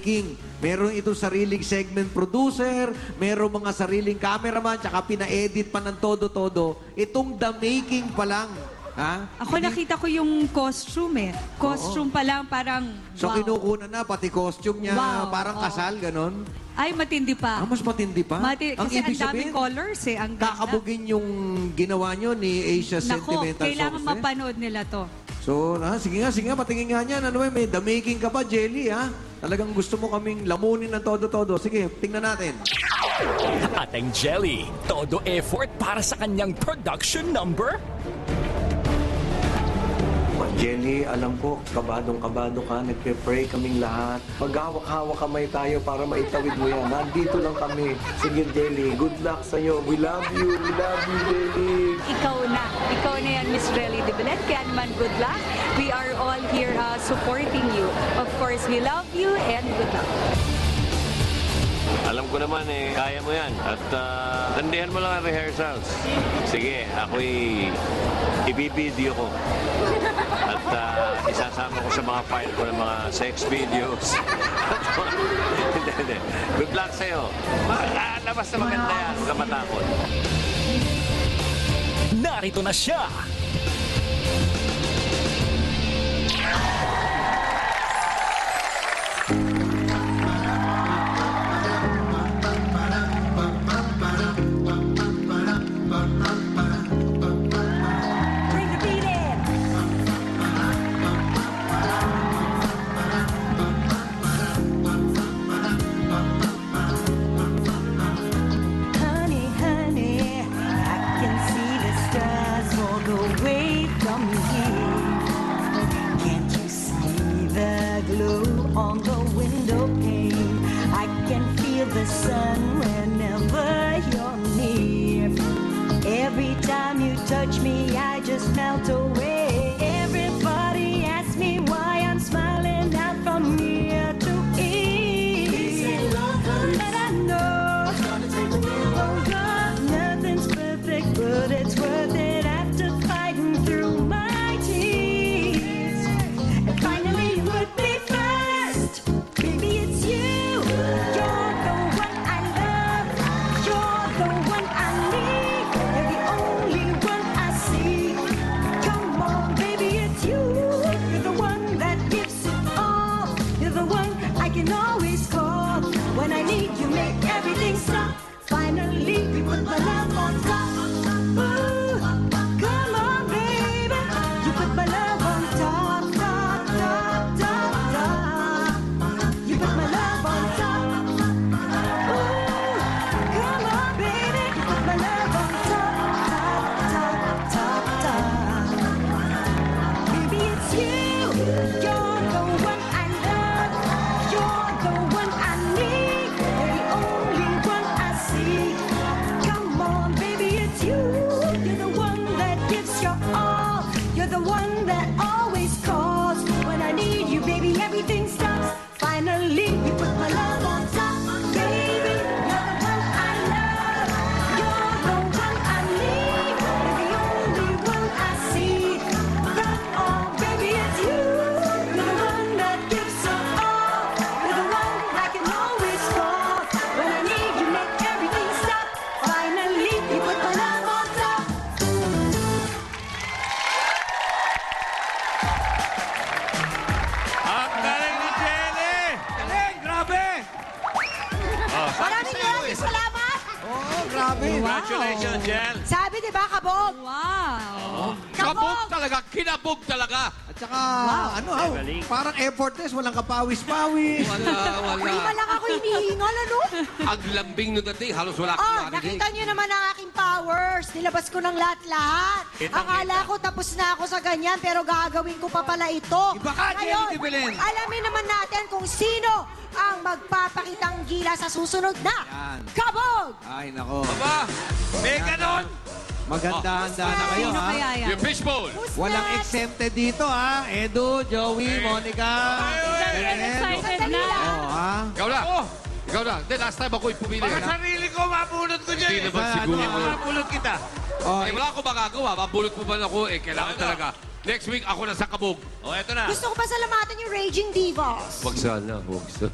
making. Meron itong sariling segment producer, meron mga sariling cameraman, tsaka pina-edit pa ng todo-todo. Itong The Making pa lang. Ha? Ako nakita ko yung costume eh. Costume pa lang parang So wow. kinukuna na, pati costume niya, Wow, parang oo. kasal, ganon. Ay, matindi pa. Mas matindi pa. Kasi ang ibig daming colors eh. Ang ganda. kakabugin yung ginawa nyo ni Asia Nako, Sentimental kailangan Songs, eh. mapanood nila to. So, sige nga, patingin nga niyan. Ano may The Making ka pa, Jelly, ha? Talagang gusto mo kaming lamunin ng todo-todo. Sige, tingnan natin. At ang Jelly, todo effort para sa kanyang production number? Jelly, alam ko, kabadong-kabado ka, nagpe-pray kaming lahat. Maghawak-hawak kamay tayo para maitawid mo yan. Nandito lang kami. Sige, Jelly, good luck sa'yo. We love you, Jelly. Ikaw na yan, Miss Relly de Belet. Kaya naman, good luck. We are all here supporting you. Of course, we love you and good luck. Alam ko naman kaya mo yan. At tandihan mo lang ang rehearsals. Sige, ako'y ibibideo ko. At isasama ko sa mga file ko ng mga sex videos. Hindi. Good luck sa'yo. Labas na maganda yan. Huwag ka matakot. Narito na siya! Honey, honey, I can see the stars all the way from here. Can't you see the glow on the window pane? I can feel the sun whenever you're near. Every time you touch me, I just melt away. Everybody asks me why I'm smiling out from ear to ear. And I know, oh God, nothing's perfect, but it's worth it after fighting through my tears. And finally you put me first. Baby, it's you. You're the one I love. You're the one I need. You're the only one I see. Come on, baby, it's you. You're the one that gives it all. You're the one I can always call. When I need you, make everything stop. Finally, we put my love on top. Ooh, come on, baby. You put my love on top, top, top, top, top. You put my love on top. Ooh, come on, baby. You put my love on top, top, top, top, top. Baby, it's you. You're the one I love. You're the one I need. You're the only one I see. Come on, baby, it's you. You're the one that gives your all. You're the one that always calls. When I need you, baby, everything stops. Finally, you put my love on top. Baby, you're the one I love. You're the one I need. You're the only one I see. Come on, baby, it's you. You're the one that gives your all. You're the one I can always call. When I need you, make everything stop. Finally, you put my love on top. Ang galing ni Jelly! Galing! Grabe! Maraming salamat. Oo, grabe. Congratulations, Jel! Sabi, di ba, kabog? Wow! Kabog talaga, kinabog talaga. At saka, parang effortless, walang kapawis-pawis. Wala. Hindi pa lang ako hinihingal, ano? Ang lambing nung dating, halos wala Oh, akong nakita niyo naman ang aking powers. Nilabas ko ng lahat-lahat. Akala ko tapos na ako sa ganyan, pero gagawin ko pa pala ito. Iba ka, Ngayon, Jenny Belen. alamin naman natin kung sino ang magpapakitang gila sa susunod na Yan. kabog! Ay, nako. Aba, may ganon. Maganda-handa na kayo, Sino ha? kaya yan? Yung fishbowl. Walang exempted dito, ha? Edu, Joey, Monica. Excited na! Oo, ha? Ikaw na. Ikaw na. Hindi, last time ako'y pumili. Baka sarili ko, mapulot ko dyan. Hindi naman Ano, siguro. ano? Mapulot kita. Oh, Eh, wala akong magagawa. Mabulot mo ba ako? Eh, kailangan talaga. Next week, ako na sa kabog. O, eto na. Gusto ko pa salamatan yung Raging Divas. Wag sana, wag sana.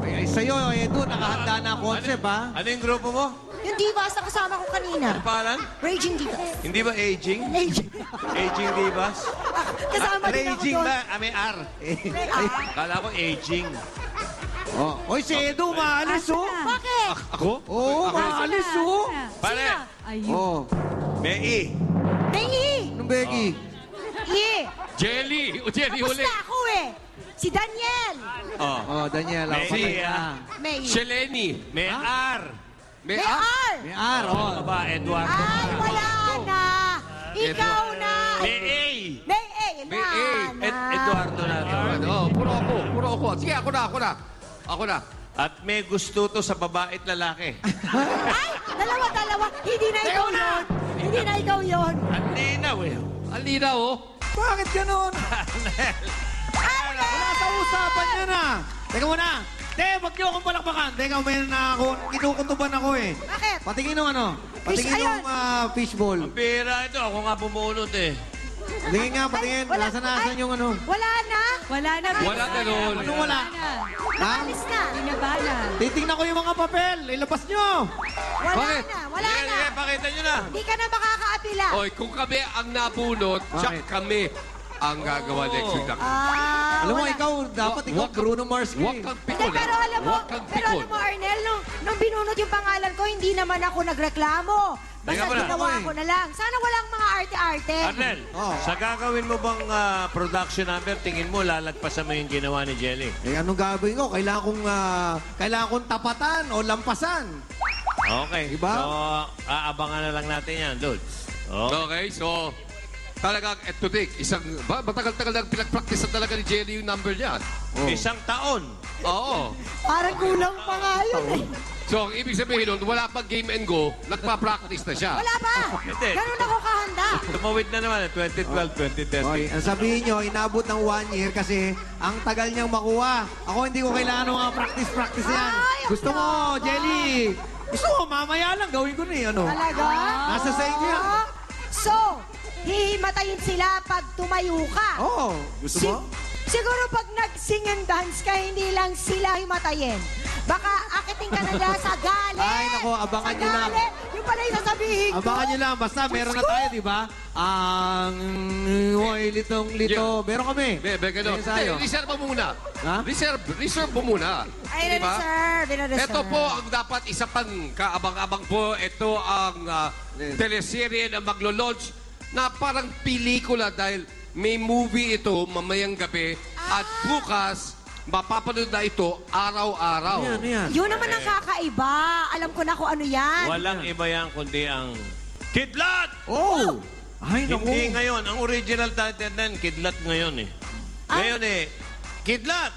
Ay, sa'yo, Edu, nakahanda na ang concept, ha? Ano yung grupo mo? Yung divas na kasama ko kanina. Pangalan? Raging Divas. Hindi ba aging? Raging. Aging divas? Kasama din ako Raging doon. ba? May R. Kala ko aging. Oh. Oy, si Edu, maalis, oh. Bakit? Ako? Oo, maalis, oh. Pare, Ayun. Oh. may E. May I. Anong Becky? I. Jelly! O, Jelly Tapos uli. na ako eh. Si Daniel. Oh. Oh, Daniel, May patay E, na. ah. May I. Sheleni. May R. May May A. R. May R, Ano oh. ka ba, Eduardo? Ay, wala na. Ikaw na. May A. May A. May A. Eduardo na to. Ano, puro ako. Sige, ako na. Ako na. At may gusto to sa babae at lalaki. Ay, dalawa. Hindi na ikaw yun. Hindi na ikaw yun. Ang linaw eh. Ang linaw, oh. Bakit ganun? Wala sa usapan niya na. Teka muna. Wag niyo akong palakpakan. Teka, may na ako. Kinukutuban ako eh. Bakit? Patingin nung ano? Patingin ayun. nung fishball. Ang pera ito. Ako nga bumunot eh. Patingin nga, patingin. Wala. Nasaan yung ano? Wala na. Wala na. Wala ganun. Anong wala? Ha? Alis na. Binaba na. Titingnan ko yung mga papel. Ilabas nyo. Wala Bakit? na. Wala Sige, na. sige, pakita nyo na. Hindi ka na makakaapila. Oy, kung kami ang nabunot, tsak Bakit? kami ang gagawa next week. Alam mo, wala. ikaw, dapat ikaw Wag- Bruno Mars ka Huwag eh. kang Hindi, pikon. pero alam mo, Huwag kang pikon. Arnel, nung binunot yung pangalan ko, hindi naman ako nagreklamo. Basta Teka muna. ginawa ko na lang. Sana walang mga arte-arte. Arnel, Oh. sa gagawin mo bang production number, tingin mo lalagpasan mo yung ginawa ni Jelly? Eh, anong gagawin ko? Kailangan kong tapatan o lampasan. Okay. Diba? So, aabangan na lang natin yan, dude. Oh. Okay, so talagang today, matagal-tagal na pinag-practice na talaga ni Jelly yung number niya. Isang taon. Oo. Parang kulang pa nga yun eh. So, ang ibig sabihin nun, wala pang game and go, nagpa-practice na siya. Wala pa. Hindi. Ganun ako kahanda. Tumawid na naman, 2012, 2013. Okay, ang sabihin nyo, inabot ng 1 year kasi ang tagal niyang makuha. Ako hindi ko kailangan ng mga practice yan. Ay, Gusto mo, ako. Jelly? Gusto mo, mamaya lang gawin ko na eh. Ano? Talaga? Nasa sa inyo yan. So, hihimatayin sila pag tumayo ka. Oo. Gusto mo? Siguro pag nag-sing and dance ka, hindi lang sila himatayin. Baka akitin ka na nila sa galit. Ay, nako, abangan Sa nyo lang. galit. Yung pala yung sasabihin ko. Abangan nyo lang. Basta meron na tayo, di ba? Ang... Hoy, litong-lito. Yeah. Meron kami. Ganun. Meron tayo. Reserve mo muna. Ha? Reserve mo muna. Ay, Diba? reserve. Ito po ang dapat isa pang kaabang-abang po. Ito ang teleserye na maglo-launch na parang pelikula dahil may movie ito mamayang gabi at bukas mapapanood na ito araw-araw. Ano yan? Yun naman ang kakaiba. Alam ko na kung ano yan. Walang iba yan kundi ang Kidlat! Oh! Ay, naku. Hindi ngayon. Ang original title na yan, Kidlat ngayon eh. Ngayon eh, Kidlat!